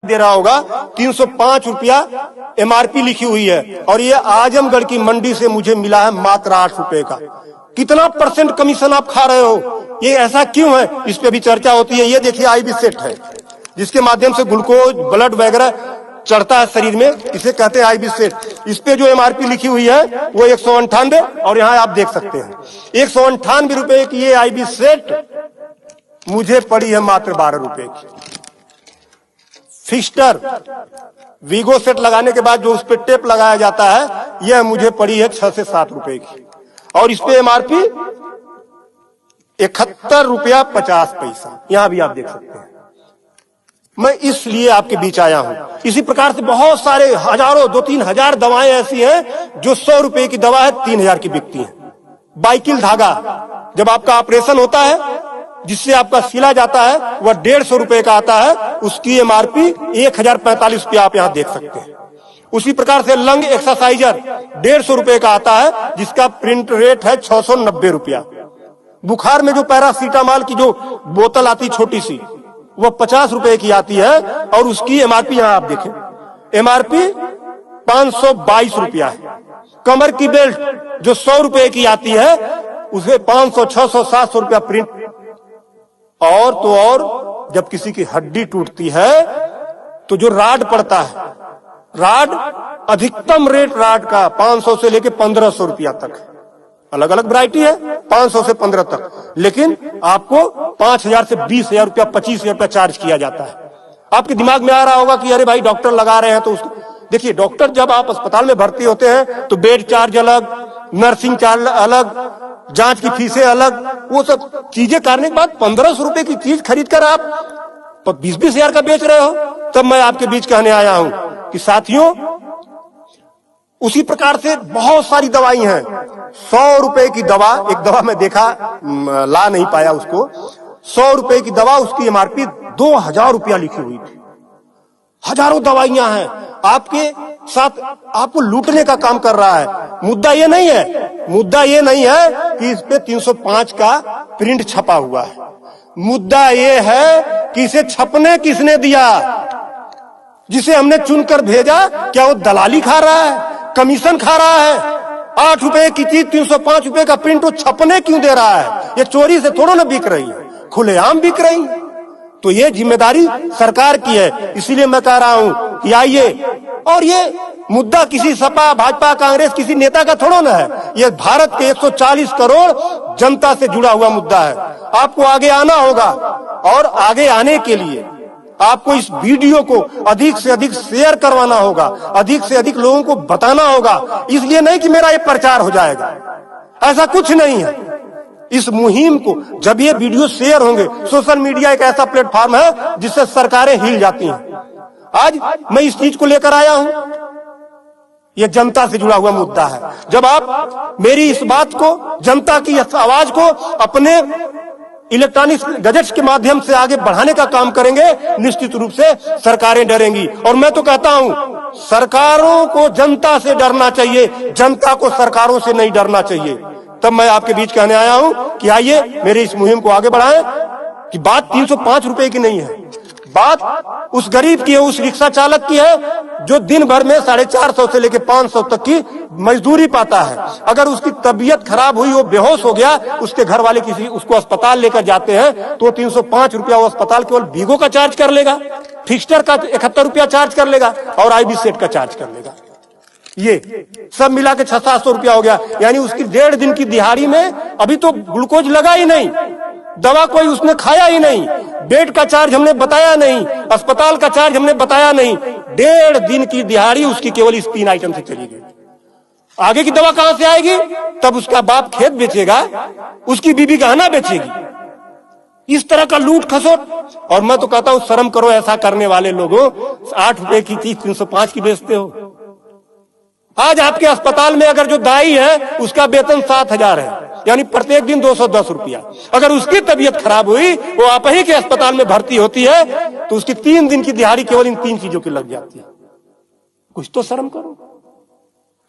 दे रहा होगा 305 रुपया एमआरपी लिखी हुई है और ये आजमगढ़ की मंडी से मुझे मिला है मात्र 8 रुपए का। कितना % कमीशन आप खा रहे हो? ये ऐसा क्यों है? इस पे भी चर्चा होती है। ये देखिए आईबी सेट है जिसके माध्यम से ग्लूकोज ब्लड वगैरह चढ़ता है शरीर में, इसे कहते हैं आईबी सेट। इस पे जो एमआरपी लिखी हुई है वो 198 और यहाँ आप देख सकते हैं 198 रुपए की ये आईबी सेट मुझे पड़ी है मात्र 12 रुपए की। फिस्टर वीगो सेट लगाने के बाद जो उस पर टेप लगाया जाता है यह मुझे पड़ी है 6 से 7 रुपए की और इस पे एमआरपी 71 रुपया 50 पैसा। यहां भी आप देख सकते हैं। मैं इसलिए आपके बीच आया हूं। इसी प्रकार से बहुत सारे हजारों 2-3 हजार दवाएं ऐसी हैं जो 100 रुपए की दवा है 3000 की बिकती है। बाइकिल धागा जब आपका ऑपरेशन होता है जिससे आपका सिला जाता है वह 150 रुपए का आता है, उसकी एमआरपी 1045 रुपया आप यहां देख सकते हैं। उसी प्रकार से लंग एक्सरसाइजर 150 रुपए का आता है जिसका प्रिंट रेट है 690 रुपया। बुखार में जो पैरासीटामॉल की जो बोतल आती छोटी सी वह 50 रुपए की आती है और उसकी एमआरपी यहां आप देखें एमआरपी 522 रुपया है। कमर की बेल्ट जो 100 रुपए की आती है उसे 500, 600, 700 रुपया प्रिंट। और तो और जब किसी की हड्डी टूटती है तो जो राड पड़ता है, राड अधिकतम रेट राड का 500 से लेके 1500 रुपया तक, अलग अलग वैरायटी है 500 से 15 तक, लेकिन आपको 5000 से 20,000 रुपया 25,000 रुपया चार्ज किया जाता है। आपके दिमाग में आ रहा होगा कि अरे भाई डॉक्टर लगा रहे हैं तो उसको देखिए, डॉक्टर जब आप अस्पताल में भर्ती होते हैं तो बेड चार्ज अलग, नर्सिंग चार्ज अलग, जांच की फीसें अलग, वो सब चीजें करने के बाद 1500 रुपए की चीज खरीद कर आप 20-20 हजार का बेच रहे हो। तब मैं आपके बीच कहने आया हूं कि साथियों उसी प्रकार से बहुत सारी दवाई हैं। 100 रुपए की दवा, एक दवा मैं देखा ला नहीं पाया उसको, 100 रुपए की दवा उसकी एमआरपी 2000 रुपया लिखी हुई थी। हजारों दवाइयां हैं आपके साथ, आपको लूटने का काम कर रहा है। मुद्दा ये नहीं है कि इस पे 305 का प्रिंट छपा हुआ है। मुद्दा ये है कि इसे छपने किसने दिया? जिसे हमने चुनकर भेजा, क्या वो दलाली खा रहा है, कमीशन खा रहा है? 8 रुपए की चीज 305 रुपए का प्रिंट वो छपने क्यों दे रहा है? ये चोरी से थोड़ा ना बिक रही है, खुलेआम बिक रही है। तो ये जिम्मेदारी सरकार की है। इसीलिए मैं कह रहा हूं कि आइए, और ये मुद्दा किसी सपा, भाजपा, कांग्रेस किसी नेता का थोड़ा ना है, ये भारत के 140 करोड़ जनता से जुड़ा हुआ मुद्दा है। आपको आगे आना होगा और आगे आने के लिए आपको इस वीडियो को अधिक से अधिक शेयर करवाना होगा, अधिक से अधिक लोगों को बताना होगा। इसलिए नहीं कि मेरा ये प्रचार हो जाएगा, ऐसा कुछ नहीं है। इस मुहिम को जब ये वीडियो शेयर होंगे, सोशल मीडिया एक ऐसा प्लेटफॉर्म है जिससे सरकारें हिल जाती हैं। आज मैं इस चीज को लेकर आया हूं, ये जनता से जुड़ा हुआ मुद्दा है। जब आप मेरी इस बात को, जनता की इस आवाज को अपने इलेक्ट्रॉनिक गैजेट्स के माध्यम से आगे बढ़ाने का काम करेंगे, निश्चित रूप से सरकारें डरेंगी। और मैं तो कहता हूं सरकारों को जनता से डरना चाहिए, जनता को सरकारों से नहीं डरना चाहिए। तब मैं आपके बीच कहने आया हूं कि आइए मेरी इस मुहिम को आगे बढ़ाएं। कि बात 305 रुपए की नहीं है, बात उस गरीब की है, उस रिक्शा चालक की है जो दिन भर में 450 से लेकर 500 तक की मजदूरी पाता है। अगर उसकी तबीयत खराब हुई, वो बेहोश हो गया, उसके घर वाले किसी उसको अस्पताल लेकर जाते हैं तो 305 रुपया वो अस्पताल केवल वीगो का चार्ज कर लेगा, फिक्स्टर का 71 रुपया चार्ज कर लेगा और आईबी सेट का चार्ज कर लेगा। ये सब मिला के 600-700 रुपया हो गया। यानी उसकी 1.5 दिन की दिहाड़ी में अभी तो ग्लूकोज लगा ही नहीं, दवा कोई उसने खाया ही नहीं, बेड का चार्ज हमने बताया नहीं, अस्पताल का चार्ज हमने बताया नहीं। 1.5 दिन की दिहाड़ी उसकी केवल इस 3 आइटम से चली गई। आगे की दवा कहां से आएगी? तब उसका बाप खेत बेचेगा, उसकी बीबी गहना बेचेगी। इस तरह का लूट खसोट। और मैं तो कहता हूं शर्म करो ऐसा करने वाले लोगों। 8 रुपए की चीज 305 की बेचते हो। आज आपके अस्पताल में अगर जो दाई है उसका वेतन 7,000 है, यानी प्रत्येक दिन 210 रुपया। अगर उसकी तबीयत खराब हुई, वो आप ही के अस्पताल में भर्ती होती है तो उसकी 3 दिन की दिहाड़ी केवल इन 3 चीजों की लग जाती है। कुछ तो शर्म करो,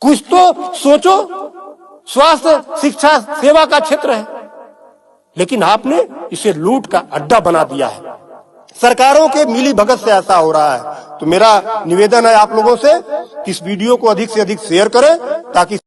कुछ तो सोचो। स्वास्थ्य, शिक्षा, सेवा का क्षेत्र है, लेकिन आपने इसे लूट का अड्डा बना दिया है। सरकारों के मिली भगत से ऐसा हो रहा है। तो मेरा निवेदन है आप लोगों से कि इस वीडियो को अधिक से अधिक शेयर करें ताकि